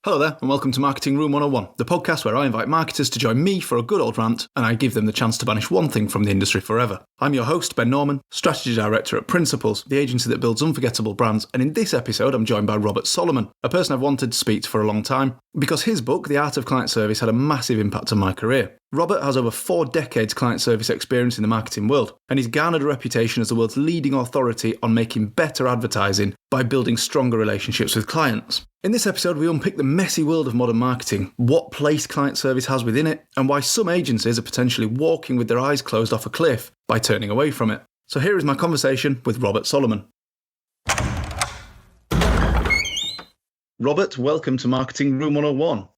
Hello there, and welcome to Marketing Room 101, the podcast where I invite marketers to join me for a good old rant, and I give them the chance to banish one thing from the industry forever. I'm your host, Ben Norman, Strategy Director at Principles, the agency that builds unforgettable brands, and in this episode I'm joined by Robert Solomon, a person I've wanted to speak to for a long time, because his book, The Art of Client Service, had a massive impact on my career. Robert has over 4 decades client service experience in the marketing world, and he's garnered a reputation as the world's leading authority on making better advertising by building stronger relationships with clients. In this episode, we unpick the messy world of modern marketing, what place client service has within it, and why some agencies are potentially walking with their eyes closed off a cliff by turning away from it. So here is my conversation with Robert Solomon. Robert, welcome to Marketing Room 101.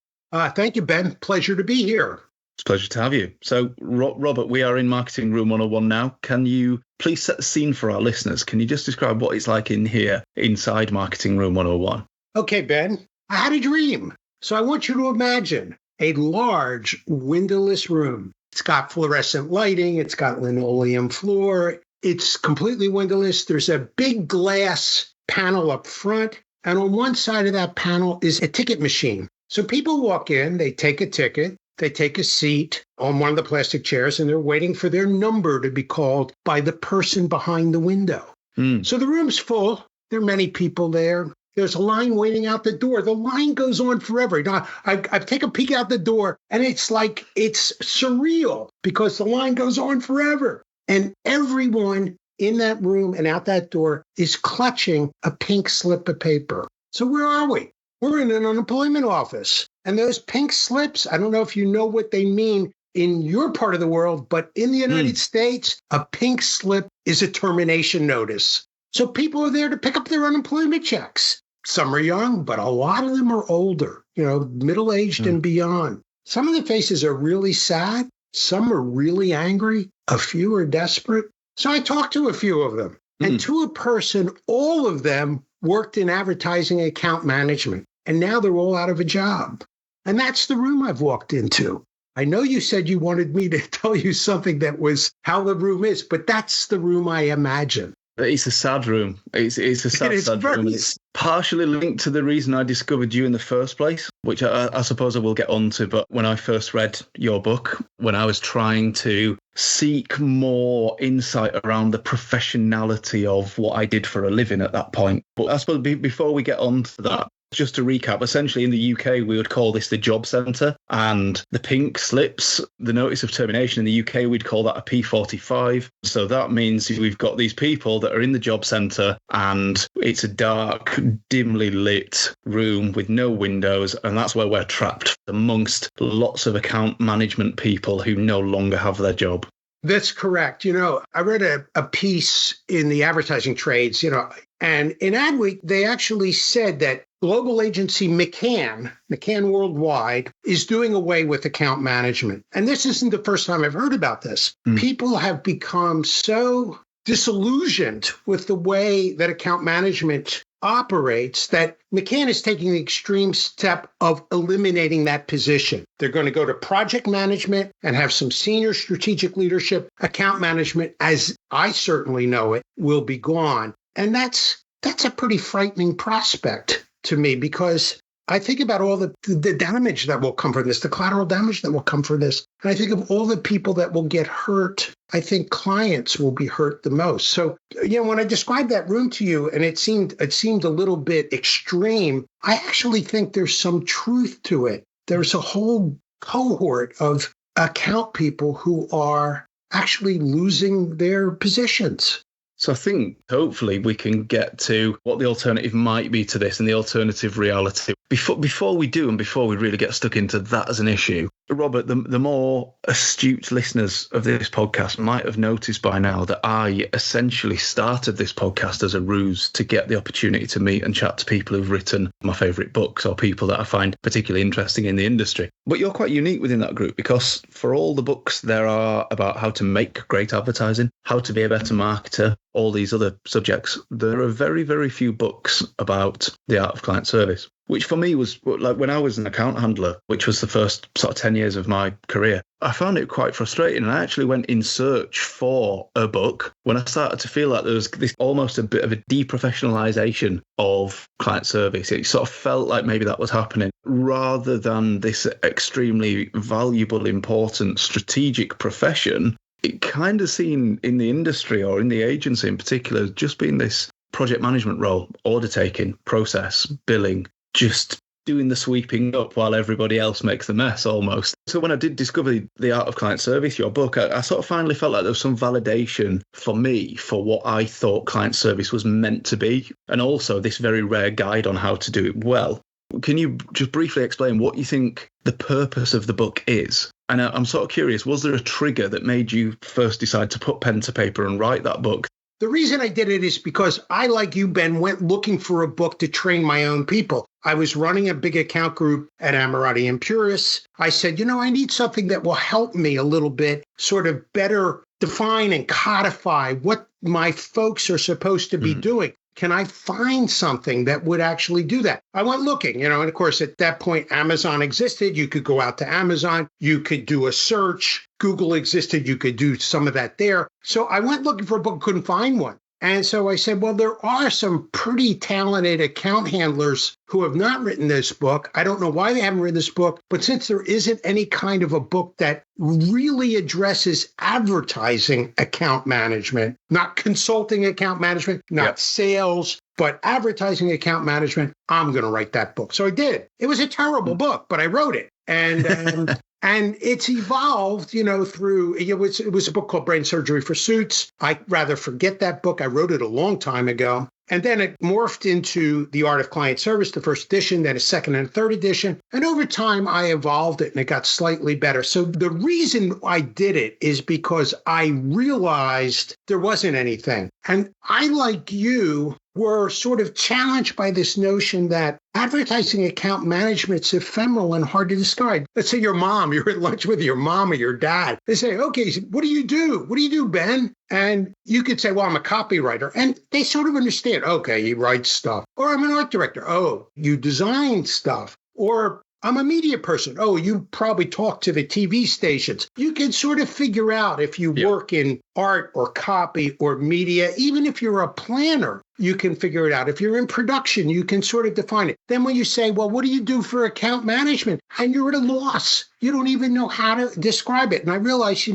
Thank you, Ben. Pleasure to be here. It's a pleasure to have you. So, Robert, we are in Marketing Room 101 now. Can you please set the scene for our listeners? Can you just describe what it's like in here, inside Marketing Room 101? Okay, Ben, I had a dream. So I want you to imagine a large windowless room. It's got fluorescent lighting. It's got linoleum floor. It's completely windowless. There's a big glass panel up front. And on one side of that panel is a ticket machine. So people walk in, they take a ticket, they take a seat on one of the plastic chairs, and they're waiting for their number to be called by the person behind the window. So the room's full. There are many people there. There's a line waiting out the door. The line goes on forever. Now, I've taken a peek out the door, and it's like it's surreal because the line goes on forever. And everyone in that room and out that door is clutching a pink slip of paper. So where are we? We're in an unemployment office. And those pink slips, I don't know if you know what they mean in your part of the world, but in the United States, a pink slip is a termination notice. So people are there to pick up their unemployment checks. Some are young, but a lot of them are older, middle-aged and beyond. Some of the faces are really sad. Some are really angry. A few are desperate. So I talked to a few of them. And to a person, all of them worked in advertising account management. And now they're all out of a job. And that's the room I've walked into. I know you said you wanted me to tell you something that was how the room is, but that's the room I imagine. It's a sad room. It's a sad room. It's partially linked to the reason I discovered you in the first place, which I suppose I will get onto. But when I first read your book, when I was trying to seek more insight around the professionality of what I did for a living at that point. But I suppose before we get on to that, just to recap, essentially in the UK, we would call this the job centre, and the pink slips, the notice of termination in the UK, we'd call that a P45. So that means we've got these people that are in the job centre and it's a dark, dimly lit room with no windows, and that's where we're trapped amongst lots of account management people who no longer have their job. That's correct. I read a piece in the advertising trades, and in Adweek, they actually said that global agency McCann Worldwide, is doing away with account management. And this isn't the first time I've heard about this. People have become so disillusioned with the way that account management operates that McCann is taking the extreme step of eliminating that position. They're going to go to project management and have some senior strategic leadership. Account management, as I certainly know it, will be gone. And that's a pretty frightening prospect to me, because I think about all the damage that will come from this, the collateral damage that will come from this. And I think of all the people that will get hurt. I think clients will be hurt the most. So, when I described that room to you, and it seemed a little bit extreme, I actually think there's some truth to it. There's a whole cohort of account people who are actually losing their positions. So I think hopefully we can get to what the alternative might be to this and the alternative reality. Before we do, and before we really get stuck into that as an issue, Robert, the more astute listeners of this podcast might have noticed by now that I essentially started this podcast as a ruse to get the opportunity to meet and chat to people who've written my favourite books or people that I find particularly interesting in the industry. But you're quite unique within that group, because for all the books there are about how to make great advertising, how to be a better marketer, all these other subjects, there are very, very few books about the art of client service, which for me was like when I was an account handler, which was the first sort of 10 years of my career. I found it quite frustrating. And I actually went in search for a book when I started to feel like there was this almost a bit of a deprofessionalization of client service. It sort of felt like maybe that was happening rather than this extremely valuable, important, strategic profession. It kind of seen in the industry or in the agency in particular as just being this project management role, order taking, process, billing, just doing the sweeping up while everybody else makes the mess almost. So when I did discover The Art of Client Service, your book, I sort of finally felt like there was some validation for me for what I thought client service was meant to be, and also this very rare guide on how to do it well. Can you just briefly explain what you think the purpose of the book is? And I'm sort of curious, was there a trigger that made you first decide to put pen to paper and write that book? The reason I did it is because I, like you, Ben, went looking for a book to train my own people. I was running a big account group at Ammirati and Puris. I said, I need something that will help me a little bit sort of better define and codify what my folks are supposed to be doing. Can I find something that would actually do that? I went looking, and of course, at that point, Amazon existed. You could go out to Amazon. You could do a search. Google existed. You could do some of that there. So I went looking for a book, couldn't find one. And so I said, well, there are some pretty talented account handlers who have not written this book. I don't know why they haven't written this book, but since there isn't any kind of a book that really addresses advertising account management, not consulting account management, not sales, but advertising account management, I'm going to write that book. So I did. It was a terrible book, but I wrote it. And it's evolved, through, it was a book called Brain Surgery for Suits. I rather forget that book. I wrote it a long time ago. And then it morphed into The Art of Client Service, the first edition, then a second and third edition. And over time, I evolved it and it got slightly better. So the reason I did it is because I realized there wasn't anything. And I, like you, were sort of challenged by this notion that advertising account management's ephemeral and hard to describe. Let's say you're at lunch with your mom or your dad. They say, okay, what do you do? What do you do, Ben? And you could say, well, I'm a copywriter. And they sort of understand, okay, he writes stuff. Or I'm an art director. Oh, you design stuff. Or I'm a media person. Oh, you probably talk to the TV stations. You can sort of figure out if you work in art or copy or media. Even if you're a planner, you can figure it out. If you're in production, you can sort of define it. Then when you say, well, what do you do for account management? And you're at a loss. You don't even know how to describe it. And I realized,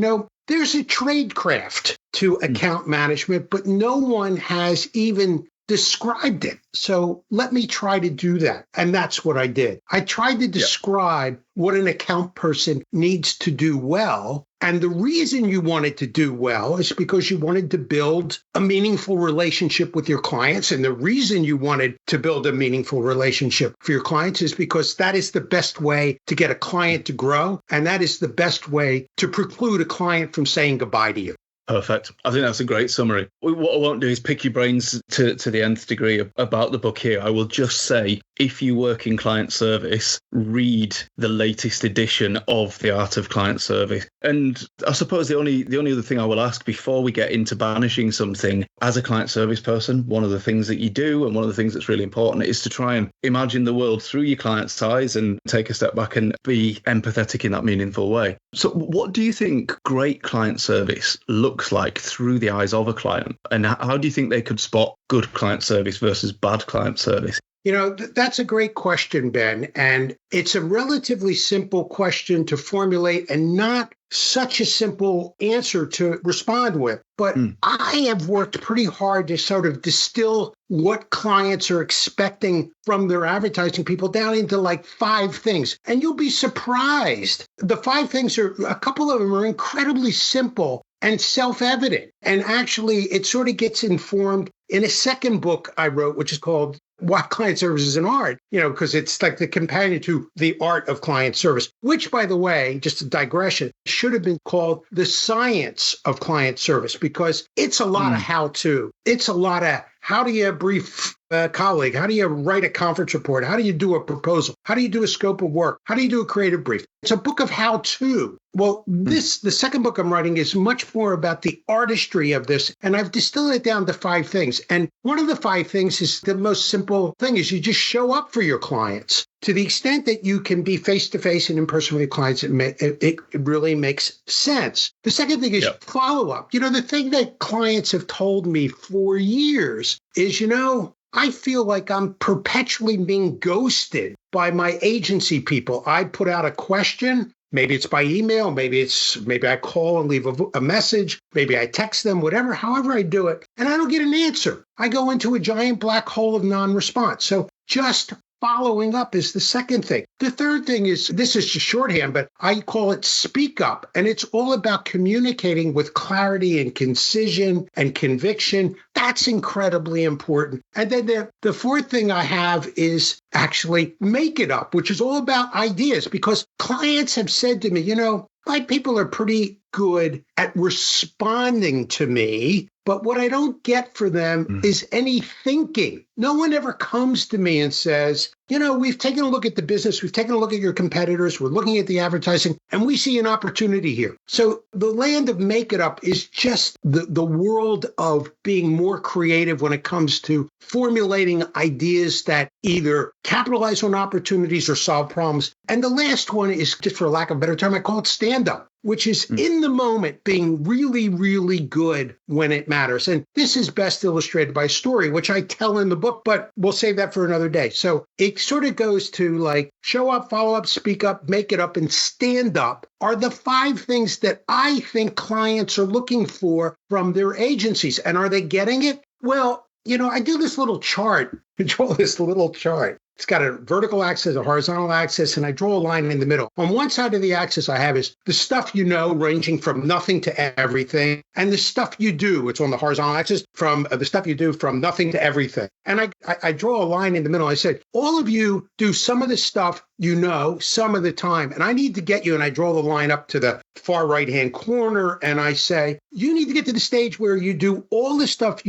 there's a trade craft to account management, but no one has even described it. So let me try to do that. And that's what I did. I tried to describe what an account person needs to do well. And the reason you wanted to do well is because you wanted to build a meaningful relationship with your clients. And the reason you wanted to build a meaningful relationship for your clients is because that is the best way to get a client to grow. And that is the best way to preclude a client from saying goodbye to you. Perfect. I think that's a great summary. What I won't do is pick your brains to the nth degree about the book here. I will just say, if you work in client service, read the latest edition of The Art of Client Service. And I suppose the only other thing I will ask before we get into banishing something, as a client service person, one of the things that you do and one of the things that's really important is to try and imagine the world through your client's eyes and take a step back and be empathetic in that meaningful way. So what do you think great client service looks like through the eyes of a client? And how do you think they could spot good client service versus bad client service? That's a great question, Ben. And it's a relatively simple question to formulate and not such a simple answer to respond with. But I have worked pretty hard to sort of distill what clients are expecting from their advertising people down into like 5 things. And you'll be surprised. The 5 things a couple of them are incredibly simple and self-evident. And actually, it sort of gets informed in a second book I wrote, which is called Why Client Service is an Art, because it's like the companion to The Art of Client Service, which, by the way, just a digression, should have been called The Science of Client Service, because it's a lot of how-to. It's a lot of how do you brief a colleague? How do you write a conference report? How do you do a proposal? How do you do a scope of work? How do you do a creative brief? It's a book of how-to. Well, the second book I'm writing is much more about the artistry of this, and I've distilled it down to 5 things. And one of the 5 things is the most simple thing is you just show up for your clients. To the extent that you can be face-to-face and in person with your clients, it really makes sense. The second thing is follow-up. The thing that clients have told me for years is, I feel like I'm perpetually being ghosted by my agency people. I put out a question. Maybe it's by email. Maybe I call and leave a message. Maybe I text them, however I do it. And I don't get an answer. I go into a giant black hole of non-response. So just following up is the second thing. The third thing is, this is just shorthand, but I call it speak up. And it's all about communicating with clarity and concision and conviction. That's incredibly important. And then the fourth thing I have is actually make it up, which is all about ideas, because clients have said to me, my people are pretty good at responding to me, but what I don't get for them is any thinking. No one ever comes to me and says, we've taken a look at the business, we've taken a look at your competitors, we're looking at the advertising, and we see an opportunity here. So the land of make it up is just the world of being more creative when it comes to formulating ideas that either capitalize on opportunities or solve problems. And the last one is, just for lack of a better term, I call it stand-up, which is in the moment being really, really good when it matters. And this is best illustrated by a story, which I tell in the book, but we'll save that for another day. So it sort of goes to like show up, follow up, speak up, make it up, and stand up are the 5 things that I think clients are looking for from their agencies. And are they getting it? Well, I do this little chart. I draw this little chart. It's got a vertical axis, a horizontal axis, and I draw a line in the middle. On one side of the axis I have is the stuff ranging from nothing to everything, and the stuff you do. It's on the horizontal axis from the stuff you do from nothing to everything. And I draw a line in the middle. I said, all of you do some of the stuff some of the time, and I need to get you, and I draw the line up to the far right-hand corner, and I say, you need to get to the stage where you do all the stuff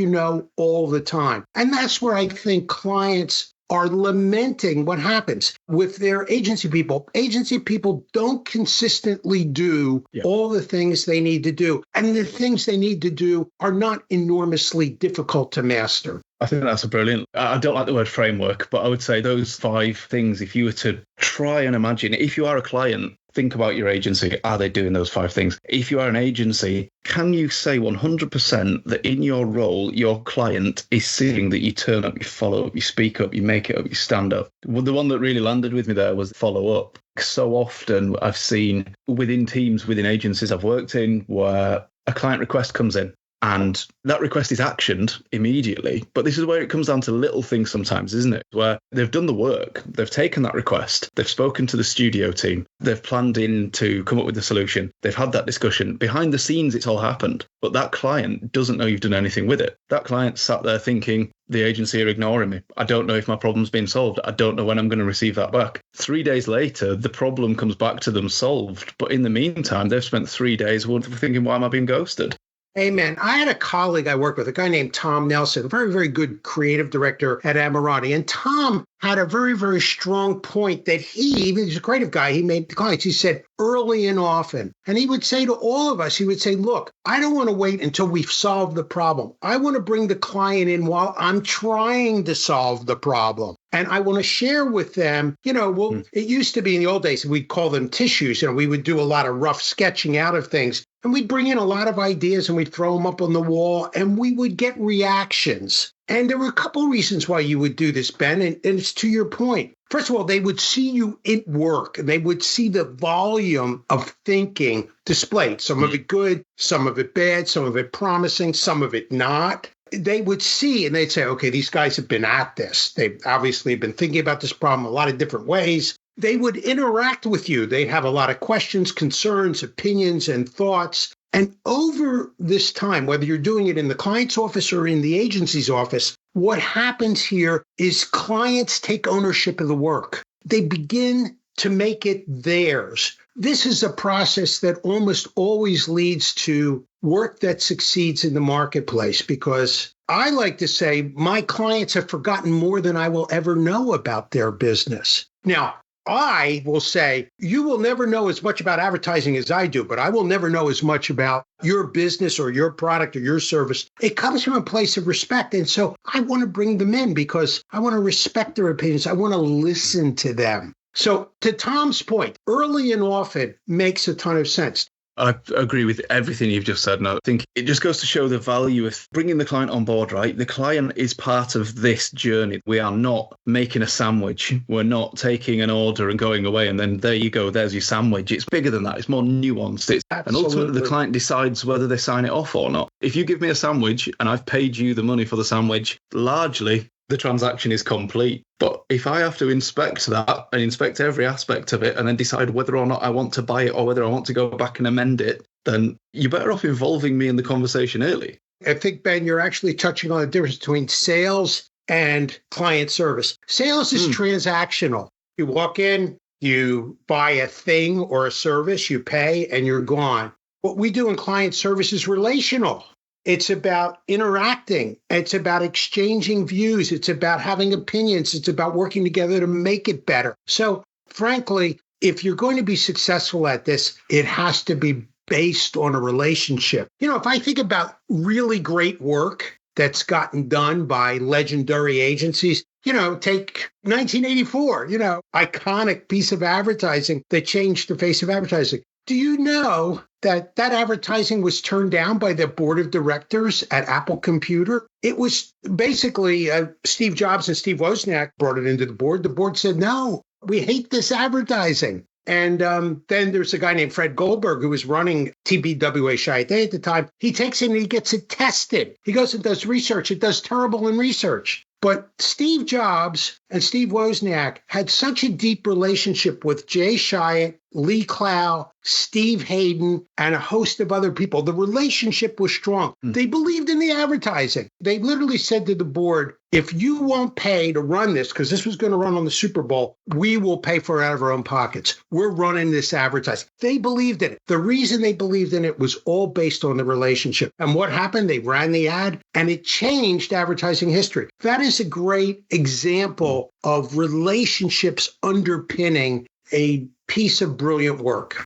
all the time. And that's where I think clients are lamenting what happens with their agency people. Agency people don't consistently do all the things they need to do. And the things they need to do are not enormously difficult to master. I think that's a brilliant, I don't like the word framework, but I would say those 5 things, if you were to try and imagine, if you are a client, think about your agency. Are they doing those 5 things? If you are an agency, can you say 100% that in your role, your client is seeing that you turn up, you follow up, you speak up, you make it up, you stand up? Well, the one that really landed with me there was follow up. So often I've seen within teams, within agencies I've worked in, where a client request comes in. And that request is actioned immediately. But this is where it comes down to little things sometimes, isn't it? Where they've done the work, they've taken that request, they've spoken to the studio team, they've planned in to come up with a solution, they've had that discussion. Behind the scenes, it's all happened. But that client doesn't know you've done anything with it. That client sat there thinking, the agency are ignoring me. I don't know if my problem's been solved. I don't know when I'm going to receive that back. 3 days later, the problem comes back to them solved. But in the meantime, they've spent 3 days thinking, why am I being ghosted? Amen. I had a colleague I worked with, a guy named Tom Nelson, a very, very good creative director at Ammirati. And Tom had a very, very strong point that he's a creative guy. He made clients. He said early and often. And he would say to all of us, he would say, look, I don't want to wait until we've solved the problem. I want to bring the client in while I'm trying to solve the problem. And I want to share with them, it used to be in the old days, we'd call them tissues. We would do a lot of rough sketching out of things. And we'd bring in a lot of ideas and we'd throw them up on the wall and we would get reactions. And there were a couple of reasons why you would do this, Ben, and it's to your point. First of all, they would see you at work and they would see the volume of thinking displayed. Some of it good, some of it bad, some of it promising, some of it not. They would see and they'd say, okay, these guys have been at this. They've obviously been thinking about this problem a lot of different ways. They would interact with you. They'd have a lot of questions, concerns, opinions, and thoughts. And over this time, whether you're doing it in the client's office or in the agency's office, what happens here is clients take ownership of the work. They begin to make it theirs. This is a process that almost always leads to work that succeeds in the marketplace because I like to say my clients have forgotten more than I will ever know about their business. Now, I will say, you will never know as much about advertising as I do, but I will never know as much about your business or your product or your service. It comes from a place of respect. And so I want to bring them in because I want to respect their opinions. I want to listen to them. So to Tom's point, early and often makes a ton of sense. I agree with everything you've just said. And I think it just goes to show the value of bringing the client on board, right? The client is part of this journey. We are not making a sandwich. We're not taking an order and going away and then there you go, there's your sandwich. It's bigger than that. It's more nuanced. And ultimately the client decides whether they sign it off or not. If you give me a sandwich and I've paid you the money for the sandwich, largely the transaction is complete. But if I have to inspect that and inspect every aspect of it and then decide whether or not I want to buy it or whether I want to go back and amend it, then you're better off involving me in the conversation early. I think, Ben, you're actually touching on the difference between sales and client service. Sales is transactional. You walk in, you buy a thing or a service, you pay, and you're gone. What we do in client service is relational. It's about interacting. It's about exchanging views. It's about having opinions. It's about working together to make it better. So, frankly, if you're going to be successful at this, it has to be based on a relationship. You know, if I think about really great work that's gotten done by legendary agencies, you know, take 1984, iconic piece of advertising that changed the face of advertising. Do you know that advertising was turned down by the board of directors at Apple Computer? It was basically Steve Jobs and Steve Wozniak brought it into the board. The board said, no, we hate this advertising. And then there's a guy named Fred Goldberg who was running TBWA Chiat at the time. He takes it and he gets it tested. He goes and does research. It does terrible in research. But Steve Jobs and Steve Wozniak had such a deep relationship with Jay Chiat, Lee Clow, Steve Hayden, and a host of other people. The relationship was strong. They believed in the advertising. They literally said to the board, if you won't pay to run this, because this was going to run on the Super Bowl, we will pay for it out of our own pockets. We're running this advertising. They believed in it. The reason they believed in it was all based on the relationship. And what happened? They ran the ad, and it changed advertising history. That is a great example of relationships underpinning a piece of brilliant work.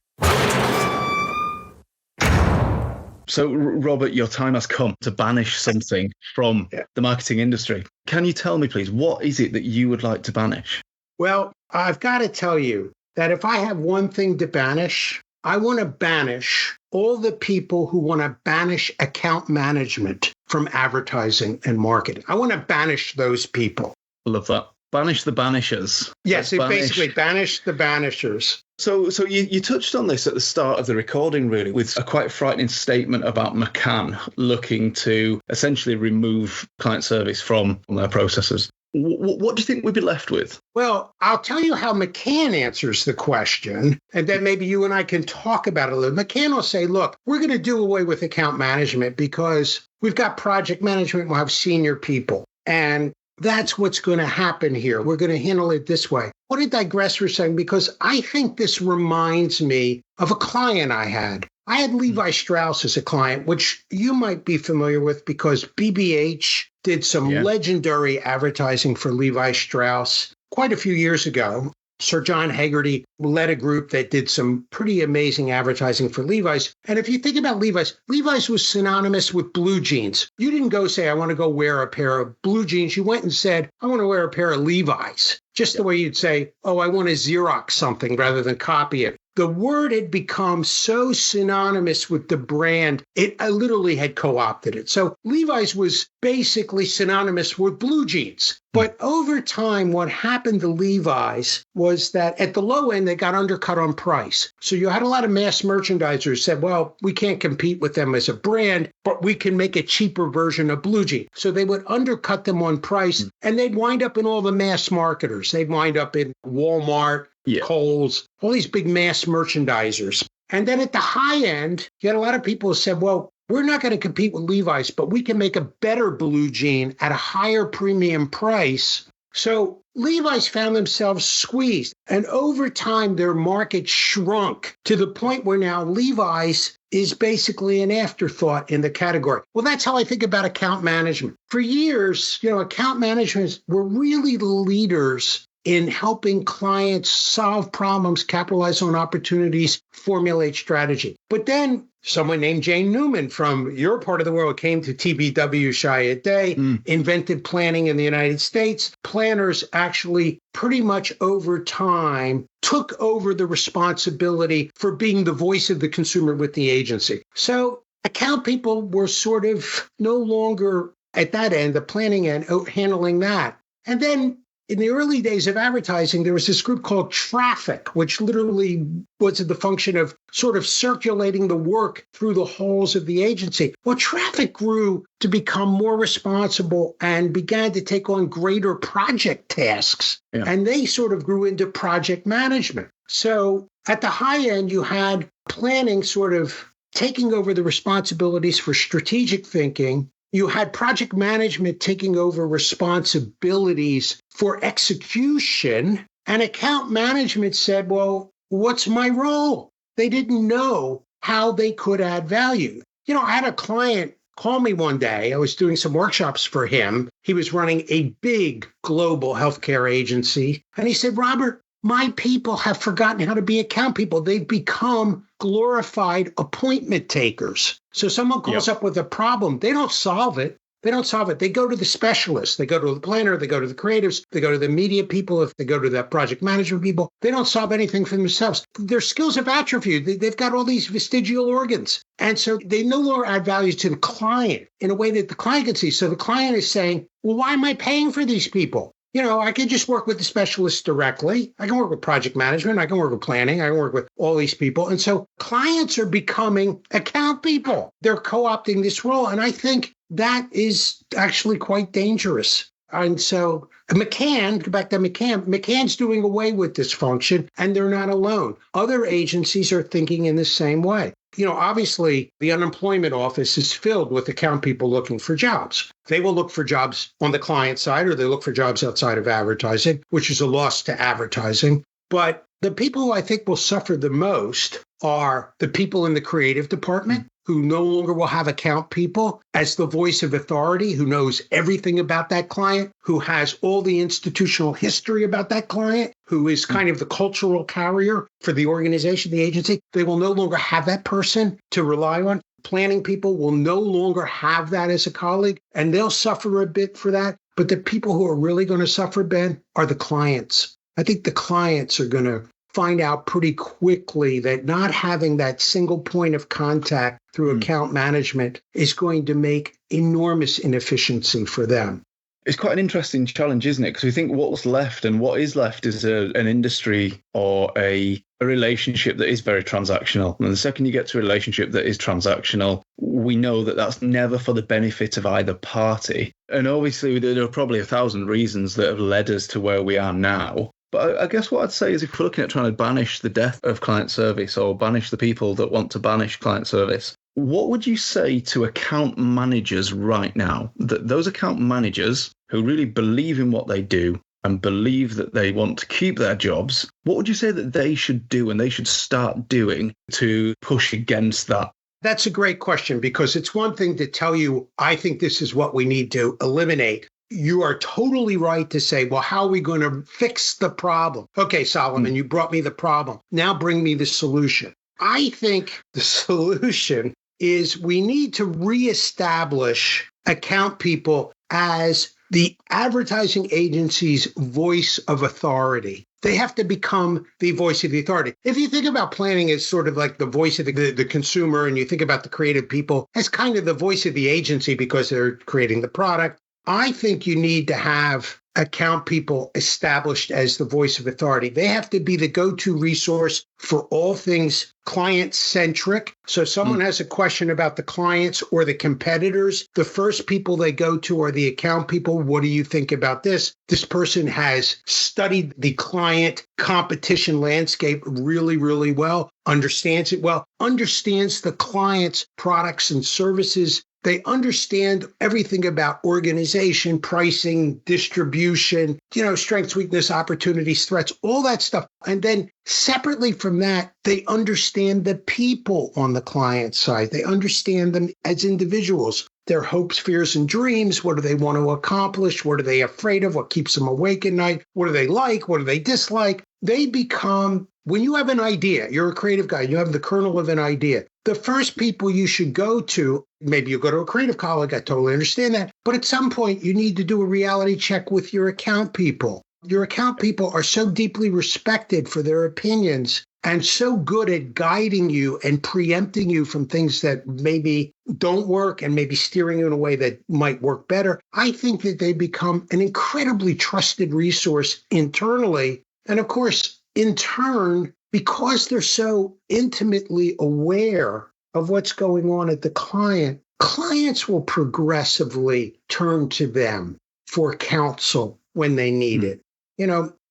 So, Robert, your time has come to banish something from the marketing industry. Can you tell me, please, what is it that you would like to banish? Well, I've got to tell you that if I have one thing to banish, I want to banish all the people who want to banish account management from advertising and marketing. I want to banish those people. I love that. Banish the banishers. Yes, basically banish the banishers. So you touched on this at the start of the recording, really, with a quite frightening statement about McCann looking to essentially remove client service from their processes. What do you think we'd be left with? Well, I'll tell you how McCann answers the question, and then maybe you and I can talk about it a little. McCann will say, look, we're going to do away with account management because we've got project management, we'll have senior people. And that's what's going to happen here. We're going to handle it this way. I want to digress for a second because I think this reminds me of a client I had. I had Levi Strauss as a client, which you might be familiar with because BBH did some legendary advertising for Levi Strauss quite a few years ago. Sir John Haggerty led a group that did some pretty amazing advertising for Levi's. And if you think about Levi's was synonymous with blue jeans. You didn't go say, I want to go wear a pair of blue jeans. You went and said, I want to wear a pair of Levi's. Just the way you'd say, oh, I want to Xerox something rather than copy it. The word had become so synonymous with the brand, I literally had co-opted it. So Levi's was basically synonymous with blue jeans. But over time, what happened to Levi's was that at the low end, they got undercut on price. So you had a lot of mass merchandisers who said, well, we can't compete with them as a brand, but we can make a cheaper version of blue jeans. So they would undercut them on price, and they'd wind up in all the mass marketers. They'd wind up in Walmart, Kohl's, all these big mass merchandisers. And then at the high end, you had a lot of people who said, well, we're not going to compete with Levi's, but we can make a better blue jean at a higher premium price. So Levi's found themselves squeezed. And over time, their market shrunk to the point where now Levi's is basically an afterthought in the category. Well, that's how I think about account management. For years, account management were really the leaders in helping clients solve problems, capitalize on opportunities, formulate strategy. But then someone named Jane Newman from your part of the world came to TBW Shia Day, invented planning in the United States. Planners actually pretty much over time took over the responsibility for being the voice of the consumer with the agency. So account people were sort of no longer at that end, the planning end, handling that. And then in the early days of advertising, there was this group called Traffic, which literally was the function of sort of circulating the work through the halls of the agency. Well, Traffic grew to become more responsible and began to take on greater project tasks. Yeah. And they sort of grew into project management. So at the high end, you had planning sort of taking over the responsibilities for strategic thinking. You had project management taking over responsibilities for execution, and account management said, well, what's my role? They didn't know how they could add value. I had a client call me one day. I was doing some workshops for him. He was running a big global healthcare agency. And he said, Robert, my people have forgotten how to be account people. They've become glorified appointment takers. So someone calls up with a problem. They don't solve it. They go to the specialists. They go to the planner. They go to the creatives. They go to the media people. If they go to the project management people, they don't solve anything for themselves. Their skills have atrophied. They've got all these vestigial organs. And so they no longer add value to the client in a way that the client can see. So the client is saying, well, why am I paying for these people? I can just work with the specialists directly. I can work with project management. I can work with planning. I can work with all these people. And so clients are becoming account people. They're co-opting this role. And I think that is actually quite dangerous. And so McCann, go back to McCann's doing away with this function, and they're not alone. Other agencies are thinking in the same way. Obviously, the unemployment office is filled with account people looking for jobs. They will look for jobs on the client side, or they look for jobs outside of advertising, which is a loss to advertising. But the people who I think will suffer the most are the people in the creative department, who no longer will have account people as the voice of authority, who knows everything about that client, who has all the institutional history about that client, who is kind of the cultural carrier for the organization, the agency. They will no longer have that person to rely on. Planning people will no longer have that as a colleague, and they'll suffer a bit for that. But the people who are really going to suffer, Ben, are the clients. I think the clients are going to find out pretty quickly that not having that single point of contact through account management is going to make enormous inefficiency for them. It's quite an interesting challenge, isn't it? Because we think what's left, and what is left is an industry or a relationship that is very transactional. And the second you get to a relationship that is transactional, we know that that's never for the benefit of either party. And obviously, there are probably 1,000 reasons that have led us to where we are now. But I guess what I'd say is if we're looking at trying to banish the death of client service or banish the people that want to banish client service, what would you say to account managers right now? That those account managers who really believe in what they do and believe that they want to keep their jobs, what would you say that they should do and they should start doing to push against that? That's a great question, because it's one thing to tell you, I think this is what we need to eliminate. You are totally right to say, well, how are we going to fix the problem? Okay, Solomon, you brought me the problem. Now bring me the solution. I think the solution is we need to reestablish account people as the advertising agency's voice of authority. They have to become the voice of the authority. If you think about planning as sort of like the voice of the consumer, and you think about the creative people as kind of the voice of the agency because they're creating the product, I think you need to have account people established as the voice of authority. They have to be the go-to resource for all things client-centric. So if someone has a question about the clients or the competitors, the first people they go to are the account people. What do you think about this? This person has studied the client competition landscape really, really well, understands it well, understands the client's products and services They understand everything about organization, pricing, distribution, strengths, weakness, opportunities, threats, all that stuff. And then separately from that, they understand the people on the client side. They understand them as individuals, their hopes, fears, and dreams. What do they want to accomplish? What are they afraid of? What keeps them awake at night? What do they like? What do they dislike? They become, when you have an idea, you're a creative guy, you have the kernel of an idea. The first people you should go to, maybe you go to a creative college, I totally understand that. But at some point, you need to do a reality check with your account people. Your account people are so deeply respected for their opinions and so good at guiding you and preempting you from things that maybe don't work and maybe steering you in a way that might work better. I think that they become an incredibly trusted resource internally. And of course, in turn, because they're so intimately aware of what's going on at the client, clients will progressively turn to them for counsel when they need it.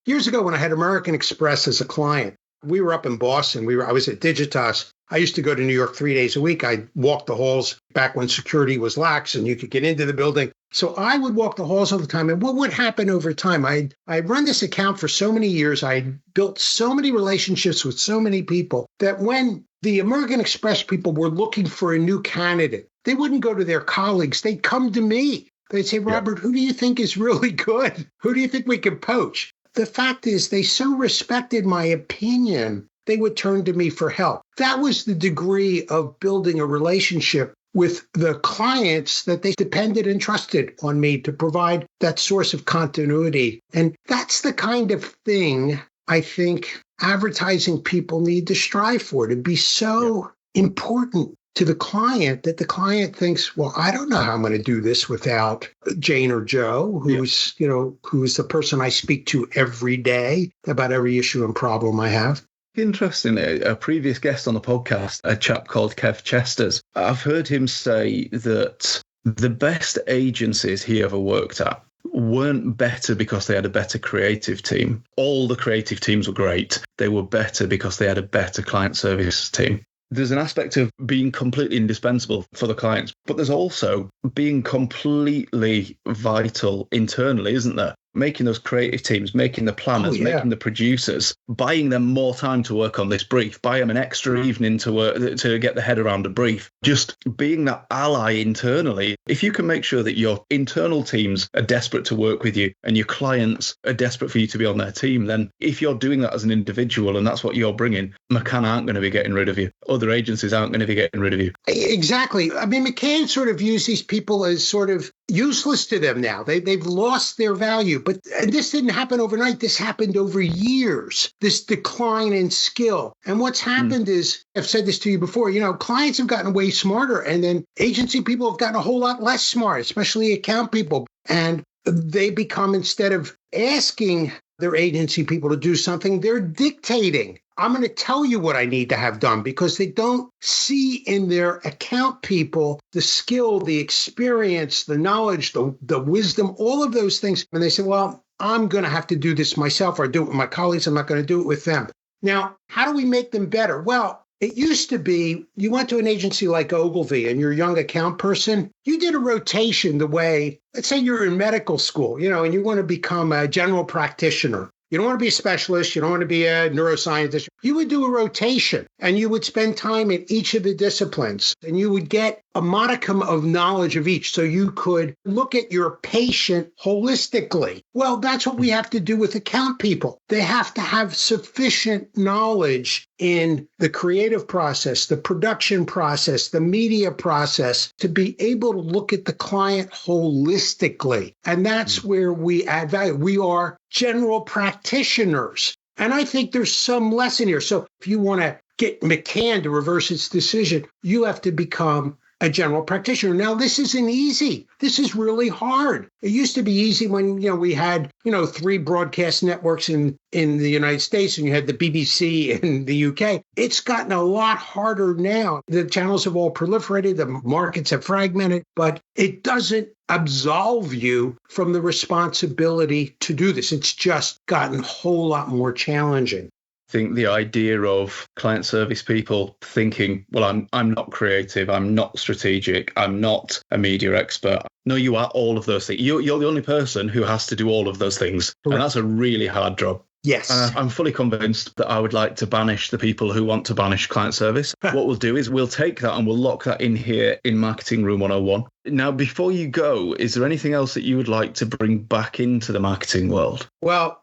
Years ago when I had American Express as a client, we were up in Boston. I was at Digitas. I used to go to New York 3 days a week. I walked the halls back when security was lax and you could get into the building. So I would walk the halls all the time. And what would happen over time? I'd run this account for so many years. I built so many relationships with so many people that when the American Express people were looking for a new candidate, they wouldn't go to their colleagues. They'd come to me. They'd say, Robert, who do you think is really good? Who do you think we can poach? The fact is, they so respected my opinion, they would turn to me for help. That was the degree of building a relationship with the clients that they depended and trusted on me to provide that source of continuity. And that's the kind of thing I think advertising people need to strive for, to be so important to the client that the client thinks, well, I don't know how I'm going to do this without Jane or Joe, who's the person I speak to every day about every issue and problem I have. Interesting. A previous guest on the podcast, a chap called Kev Chesters, I've heard him say that the best agencies he ever worked at weren't better because they had a better creative team. All the creative teams were great. They were better because they had a better client service team. There's an aspect of being completely indispensable for the clients, but there's also being completely vital internally, isn't there? Making those creative teams, making the planners, making the producers, buying them more time to work on this brief, buy them an extra evening to work, to get the head around a brief. Just being that ally internally. If you can make sure that your internal teams are desperate to work with you and your clients are desperate for you to be on their team, then if you're doing that as an individual and that's what you're bringing, McCann aren't going to be getting rid of you. Other agencies aren't going to be getting rid of you. Exactly. I mean, McCann sort of views these people as sort of useless to them now. They've lost their value. But and this didn't happen overnight. This happened over years, this decline in skill. And what's happened is, I've said this to you before, clients have gotten way smarter and then agency people have gotten a whole lot less smart, especially account people. And they become, instead of asking their agency people to do something, they're dictating. I'm going to tell you what I need to have done, because they don't see in their account people the skill, the experience, the knowledge, the wisdom, all of those things. And they say, well, I'm going to have to do this myself or do it with my colleagues. I'm not going to do it with them. Now, how do we make them better? Well, it used to be you went to an agency like Ogilvy and you're a young account person. You did a rotation the way, let's say you're in medical school, and you want to become a general practitioner. You don't want to be a specialist. You don't want to be a neuroscientist. You would do a rotation and you would spend time in each of the disciplines and you would get a modicum of knowledge of each so you could look at your patient holistically. Well, that's what we have to do with account people. They have to have sufficient knowledge in the creative process, the production process, the media process to be able to look at the client holistically. And that's where we add value. We are general practitioners. And I think there's some lesson here. So if you want to get McCann to reverse its decision, you have to become a general practitioner. Now, this isn't easy. This is really hard. It used to be easy when, we had, 3 broadcast networks in the United States and you had the BBC in the UK. It's gotten a lot harder now. The channels have all proliferated. The markets have fragmented, but it doesn't absolve you from the responsibility to do this. It's just gotten a whole lot more challenging. think the idea of client service people thinking, well, I'm not creative, I'm not strategic, I'm not a media expert. No, you are all of those things. You're the only person who has to do all of those things. Correct. And that's a really hard job. Yes. I'm fully convinced that I would like to banish the people who want to banish client service. What we'll do is we'll take that and we'll lock that in here in Marketing Room 101. Now, before you go, is there anything else that you would like to bring back into the marketing world? Well,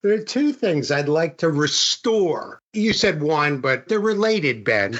there are two things I'd like to restore. You said one, but they're related, Ben.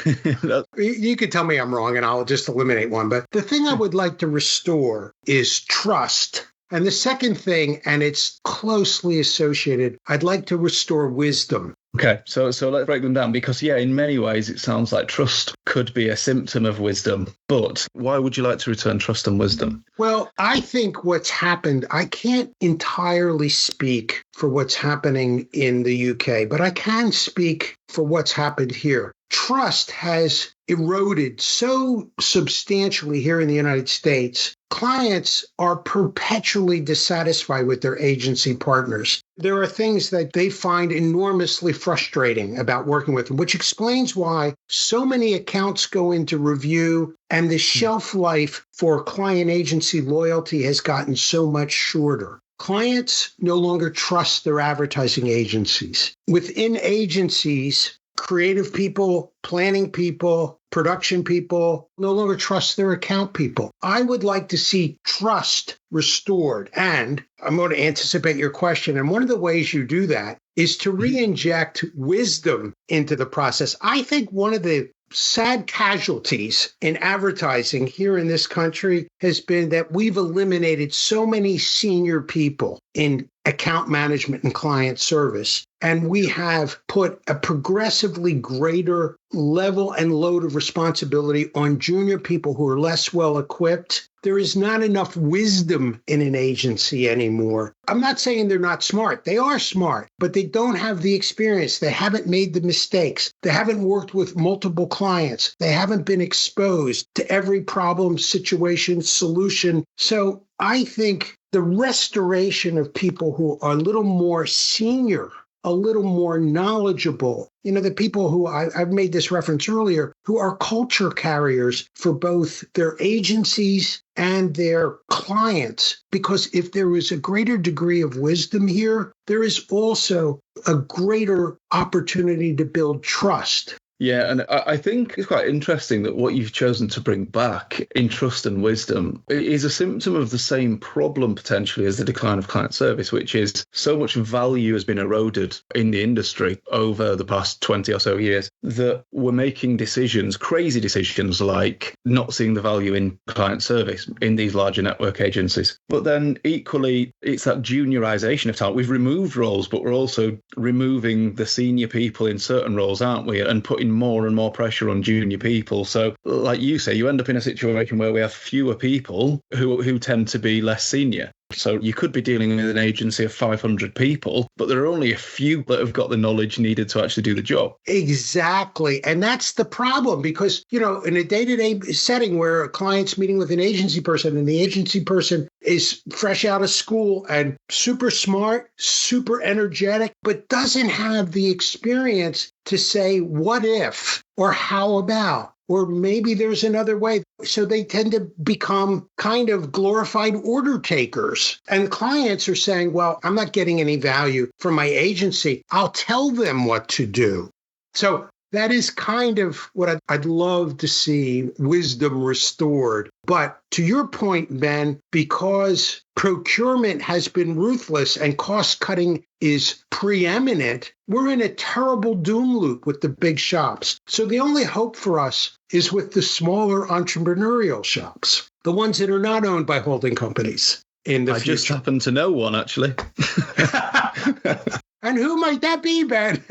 You could tell me I'm wrong and I'll just eliminate one. But the thing I would like to restore is trust. And the second thing, and it's closely associated, I'd like to restore wisdom. Okay, so let's break them down because, in many ways, it sounds like trust could be a symptom of wisdom. But why would you like to return trust and wisdom? Well, I think what's happened, I can't entirely speak for what's happening in the UK, but I can speak for what's happened here. Trust has eroded so substantially here in the United States. Clients are perpetually dissatisfied with their agency partners. There are things that they find enormously frustrating about working with them, which explains why so many accounts go into review and the shelf life for client agency loyalty has gotten so much shorter. Clients no longer trust their advertising agencies. Within agencies, creative people, planning people, production people no longer trust their account people. I would like to see trust restored. And I'm going to anticipate your question. And one of the ways you do that is to re-inject wisdom into the process. I think one of the sad casualties in advertising here in this country has been that we've eliminated so many senior people in account management and client service. And we have put a progressively greater level and load of responsibility on junior people who are less well equipped. There is not enough wisdom in an agency anymore. I'm not saying they're not smart. They are smart, but they don't have the experience. They haven't made the mistakes. They haven't worked with multiple clients. They haven't been exposed to every problem, situation, solution. So I think the restoration of people who are a little more senior, a little more knowledgeable, the people who I've made this reference earlier, who are culture carriers for both their agencies and their clients. Because if there is a greater degree of wisdom here, there is also a greater opportunity to build trust. Yeah, and I think it's quite interesting that what you've chosen to bring back in trust and wisdom is a symptom of the same problem potentially as the decline of client service, which is so much value has been eroded in the industry over the past 20 or so years that we're making decisions, crazy decisions like not seeing the value in client service in these larger network agencies. But then equally, it's that juniorization of talent. We've removed roles, but we're also removing the senior people in certain roles, aren't we? And putting more and more pressure on junior people. So like you say, you end up in a situation where we have fewer people who tend to be less senior. So you could be dealing with an agency of 500 people, but there are only a few that have got the knowledge needed to actually do the job. Exactly. And that's the problem because, in a day-to-day setting where a client's meeting with an agency person and the agency person is fresh out of school and super smart, super energetic, but doesn't have the experience to say, what if, or how about, or maybe there's another way. So they tend to become kind of glorified order takers. And clients are saying, well, I'm not getting any value from my agency. I'll tell them what to do. So that is kind of what I'd love to see wisdom restored. But to your point, Ben, because procurement has been ruthless and cost cutting is preeminent, we're in a terrible doom loop with the big shops. So the only hope for us is with the smaller entrepreneurial shops, the ones that are not owned by holding companies in the future. I just happen to know one, actually. And who might that be, Ben?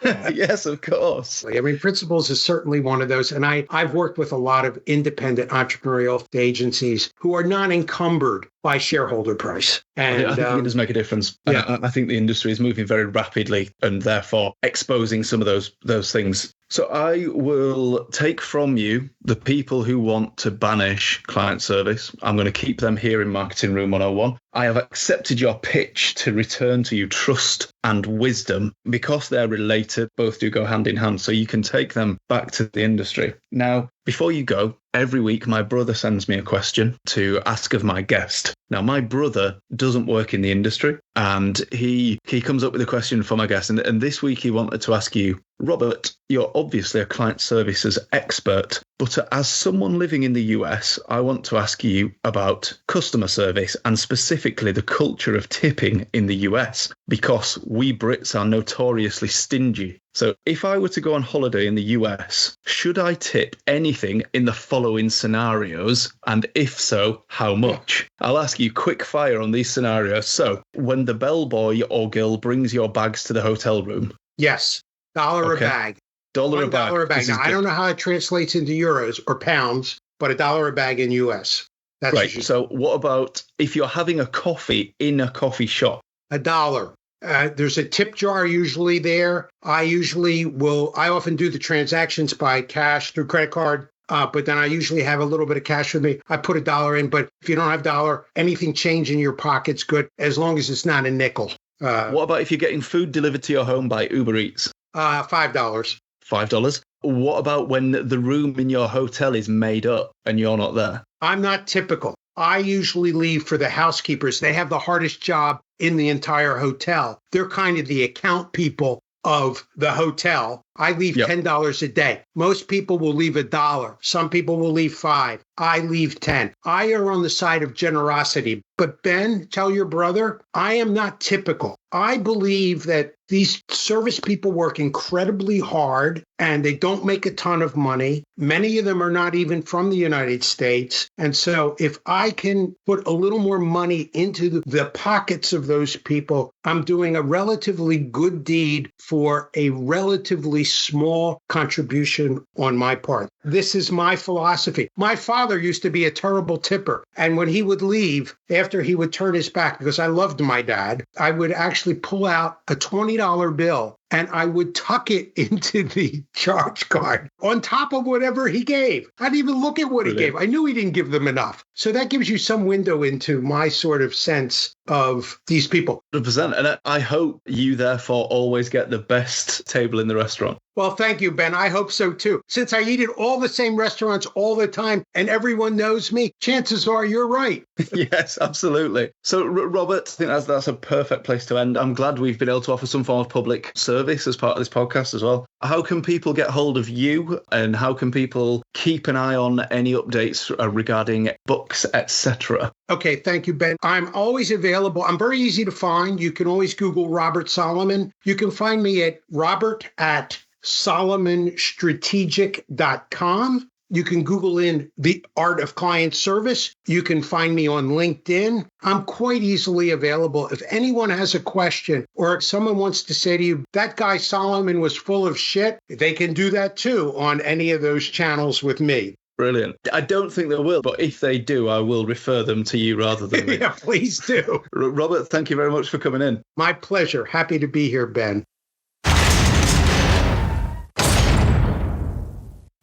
Yes, of course. I mean, Principles is certainly one of those. And I've worked with a lot of independent entrepreneurial agencies who are not encumbered by shareholder price. And I think it does make a difference. Yeah. I think the industry is moving very rapidly and therefore exposing some of those things. So I will take from you the people who want to banish client service. I'm going to keep them here in Marketing Room 101. I have accepted your pitch to return to you trust and wisdom because they're related. Both do go hand in hand. So you can take them back to the industry. Now, before you go, every week my brother sends me a question to ask of my guest. Now, my brother doesn't work in the industry, and he comes up with a question for my guest. And this week he wanted to ask you, Robert, you're obviously a client services expert, but as someone living in the US, I want to ask you about customer service and specifically the culture of tipping in the US, because we Brits are notoriously stingy. So if I were to go on holiday in the US, should I tip anything in the following scenarios? And if so, how much? I'll ask you quick fire on these scenarios. So when the bellboy or girl brings your bags to the hotel room. Yes. $1 a bag. $1 a bag. $1 a bag. Now, I don't know how it translates into euros or pounds, but $1 a bag in US. That's right. So what about if you're having a coffee in a coffee shop? $1. There's a tip jar usually there. I often do the transactions by cash through credit card, but then I usually have a little bit of cash with me. I put $1 in, but if you don't have $1, anything change in your pocket's good as long as it's not a nickel. What about if you're getting food delivered to your home by Uber Eats? $5. $5. What about when the room in your hotel is made up and you're not there? I'm not typical. I usually leave for the housekeepers. They have the hardest job in the entire hotel. They're kind of the account people of the hotel. I leave $10 a day. Most people will leave $1. Some people will leave $5. I leave 10. I err on the side of generosity. But Ben, tell your brother, I am not typical. I believe that these service people work incredibly hard and they don't make a ton of money. Many of them are not even from the United States. And so if I can put a little more money into the pockets of those people, I'm doing a relatively good deed for a relatively small contribution on my part. This is my philosophy. My father used to be a terrible tipper. And when he would leave, after he would turn his back, because I loved my dad, I would actually pull out a $20 bill and I would tuck it into the charge card on top of whatever he gave. I didn't even look at what he gave. I knew he didn't give them enough. So that gives you some window into my sort of sense of these people. 100%. And I hope you therefore always get the best table in the restaurant. Well, thank you, Ben. I hope so, too. Since I eat at all the same restaurants all the time and everyone knows me, chances are you're right. Yes, absolutely. So, Robert, I think that's a perfect place to end. I'm glad we've been able to offer some form of public service as part of this podcast as well. How can people get hold of you and how can people keep an eye on any updates regarding books, etc.? Okay, thank you, Ben. I'm always available. I'm very easy to find. You can always Google Robert Solomon. You can find me at robert@solomonstrategic.com. You can Google in the art of client service. You can find me on LinkedIn. I'm quite easily available. If anyone has a question or if someone wants to say to you, that guy Solomon was full of shit, they can do that too on any of those channels with me. Brilliant. I don't think they will, but if they do, I will refer them to you rather than me. Yeah, please do. Robert, thank you very much for coming in. My pleasure. Happy to be here, Ben.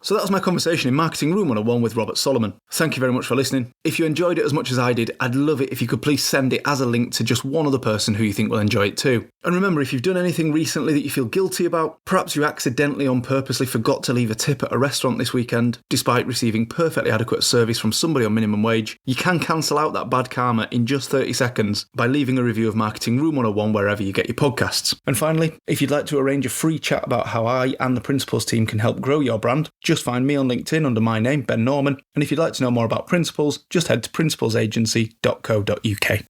So that was my conversation in Marketing Room 101 with Robert Solomon. Thank you very much for listening. If you enjoyed it as much as I did, I'd love it if you could please send it as a link to just one other person who you think will enjoy it too. And remember, if you've done anything recently that you feel guilty about, perhaps you accidentally or purposely forgot to leave a tip at a restaurant this weekend, despite receiving perfectly adequate service from somebody on minimum wage, you can cancel out that bad karma in just 30 seconds by leaving a review of Marketing Room 101 wherever you get your podcasts. And finally, if you'd like to arrange a free chat about how I and the Principles team can help grow your brand, just find me on LinkedIn under my name, Ben Norman. And if you'd like to know more about Principles, just head to principlesagency.co.uk.